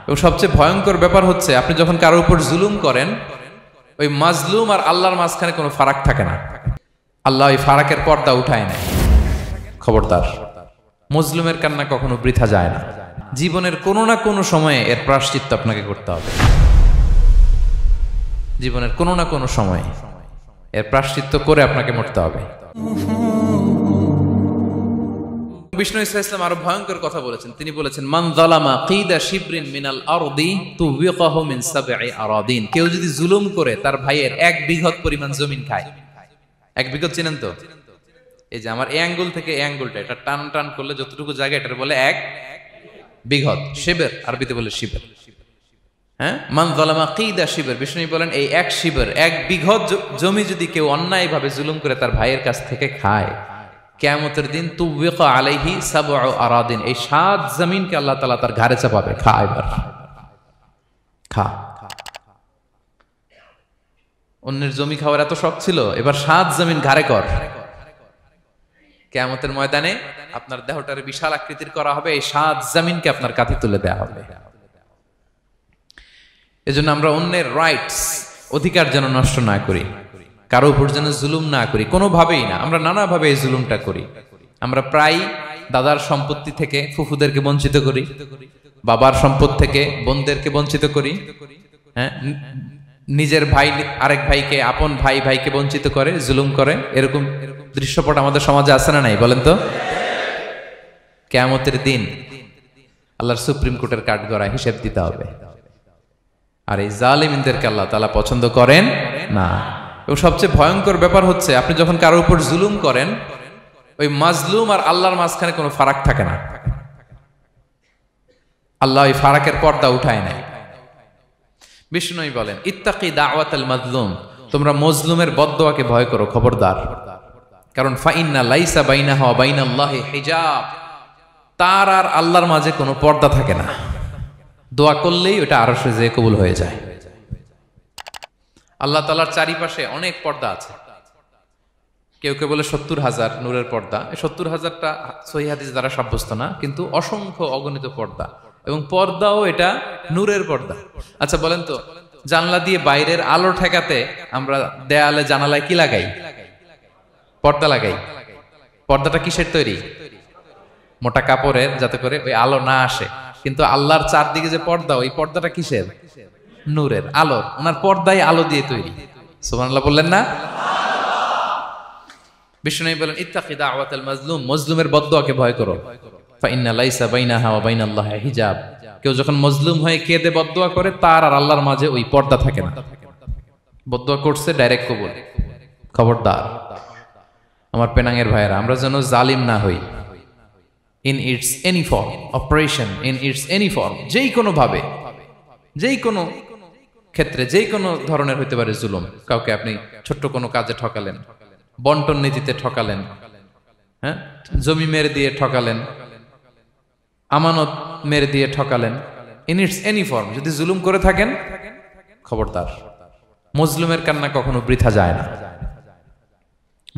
এবং সবচেয়ে ভয়ঙ্কর ব্যাপার হচ্ছে আপনি যখন কারোর উপর জুলুম করেন, ওই মাজলুম আর আল্লাহর মাঝখানে কোনো ফারাক থাকে না। আল্লাহ ওই ফারাকের পর্দা উঠায় নেয়। খবরদার, মজলুমের কান্না কখনো বৃথা যায় না। জীবনের কোনো না কোনো সময়ে এর প্রায়শ্চিত্ত আপনাকে করতে হবে। জীবনের কোনো না কোনো সময়ে এর প্রায়শ্চিত্ত করে আপনাকে মরতে হবে। বিষ্ণু ইসলাম আরো ভয়ঙ্কর কথা বলেছেন। তিনি বলেছেন, মান যালামা কিদা শিবরিন মিনাল আরদি তুবিকাহু মিন সাবঈ আরাদিন। কেউ যদি জুলুম করে তার ভাইয়ের 1 বিঘত পরিমাণ জমিন খায়। 1 বিঘত চিনেন তো? এই যে আমার এই আঙ্গুল থেকে এই আঙ্গুলটা, এটা টান টান করলে যতটুকু জায়গা, এটার বলে 1 বিঘত। শিবের আরবিতে বলে শিবের। হ্যাঁ, মান যালামা কিদা শিবর। বিষ্ণু বলেন এই 1 শিবর, 1 বিঘত জমি যদি কেউ অন্যায়ভাবে জুলুম করে তার ভাইয়ের কাছ থেকে খায়, কিয়ামতের দিন তুবিকা আলাইহি সাবউ আরাদিন, এই 7 জমিনকে আল্লাহ তাআলা তার ঘাড়ে চাপাবে। খা এবার, খা। অন্যের জমি খাওয়ার এত শখ ছিল, এবার 7 জমিন ঘাড়ে কর। কিয়ামতের ময়দানে আপনার দেহটারে বিশাল আকৃতির করা হবে, এই 7 জমিনকে আপনার কাঁধে তুলে দেওয়া হবে। এজন্য আমরা অন্যের রাইটস, অধিকার যেন নষ্ট না করি, কারো উপর যেন জুলুম না করি, কোনোভাবেই না। আমরা নানাভাবে এই জুলুমটা করি। আমরা প্রায় দাদার সম্পত্তি থেকে ফুফুদেরকে বঞ্চিত করি, বাবার সম্পদ থেকে বোনদেরকে বঞ্চিত করি। হ্যাঁ, নিজের ভাই আরেক ভাইকে, আপন ভাই ভাইকে বঞ্চিত করে, জুলুম করে। এরকম দৃশ্যপট আমাদের সমাজে আছে না নাই বলেন তো? কিয়ামতের দিন আল্লাহর সুপ্রিম কোর্টের কাঠগড়ায় হিসেব দিতে হবে। আর এই জালিমদেরকে আল্লাহ তাআলা পছন্দ করেন না। এবং সবচেয়ে ভয়ঙ্কর ব্যাপার হচ্ছে আপনি যখন কারোর উপর জুলুম করেন, ওই মাজলুম আর আল্লাহর মাঝখানে কোনো ফারাক থাকে না। আল্লাহ ওই ফারাকের পর্দা উঠায় নেয়। বিষ্ণু বলেন, ইত্তাকি দাওয়াতাল মাজলুম, তোমরা মজলুমের বদদোয়াকে ভয় করো, খবরদার। কারণ ফাইন্না লাইসা বাইনাহা ওয়া বাইনাল্লাহি হিজাব, তার আর আল্লাহর মাঝে কোনো পর্দা থাকে না। দোয়া করলেই ওটা আরশে যেয়ে কবুল হয়ে যায়। আল্লাহ তাআলার চারিপাশে অনেক পর্দা আছে। কেউ কেউ বলে 70,000 নূরের পর্দা। 70,000টা সহিহ হাদিস দ্বারা সাব্যস্ত না, কিন্তু অসংখ্য অগণিত পর্দা, এবং পর্দাও এটা নূরের পর্দা। আচ্ছা বলেন তো, জানলা দিয়ে বাইরের আলো ঠেকাতে আমরা দেয়ালে জানালায় কি লাগাই? পর্দা লাগাই। পর্দাটা কিসের তৈরি? মোটা কাপড়ের, যাতে করে ওই আলো না আসে। কিন্তু আল্লাহর চারদিকে যে পর্দা, ওই পর্দাটা কিসের? নূরের, আলোর। ওনার পর্দায় আলো দিয়ে তৈরি। সুবহানাল্লাহ বললেন না? বিষ্ণু বলেন, ইত্তাকি দাওয়াতাল মাজলুম, মজলুমের বদদোয়াকে ভয় করো। ফাইন্না লাইসা বাইনাহা ওয়া বাইনাল্লাহি হিজাব, কেউ যখন মজলুম হয়ে কেঁদে বদদোয়া করে, তার আর আল্লাহর মাঝে ওই পর্দা থাকে না। বদদোয়া করছে, ডাইরেক্ট কবুল। খবরদার আমার পেনাঙ্গের ভাইয়েরা, আমরা যেন জালিম না হই। In it's any form, operation in it's any form, যেই কোনো ভাবে, যেই কোনো ক্ষেত্রে, যেই কোনো ধরনের হইতে পারে জুলুম। কাউকে আপনি ছোট্ট কোনো কাজে ঠকালেন, বন্টন নীতিতে ঠকালেন, হ্যাঁ, জমি মেরে দিয়ে ঠকালেন, আমানত মেরে দিয়ে ঠকালেন, ইন ইটস এনি ফর্ম যদি জুলুম করে থাকেন, খবরদার, মজলুমের কান্না কখনো বৃথা যায় না।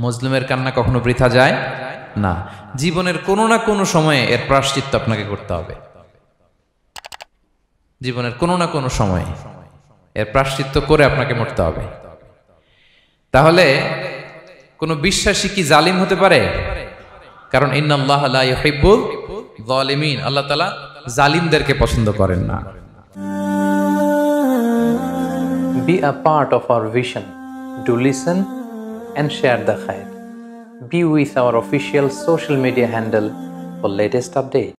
মজলুমের কান্না কখনো বৃথা যায় না। জীবনের কোনো না কোনো সময়ে এর প্রায়শ্চিত্ত আপনাকে করতে হবে। জীবনের কোনো না কোনো সময়ে এর প্রায়শ্চিত্ত করে আপনাকে মরতে হবে। তাহলে কোন বিশ্বাসী কি জালিম হতে পারে? কারণ ইন্নাল্লাহা লা ইউহিব্বুল যালিমিন, আল্লাহ তাআলা জালিমদেরকে পছন্দ করেন না। Be a part of our vision. Do listen and share the khair. Be with our official social media handle for latest updates.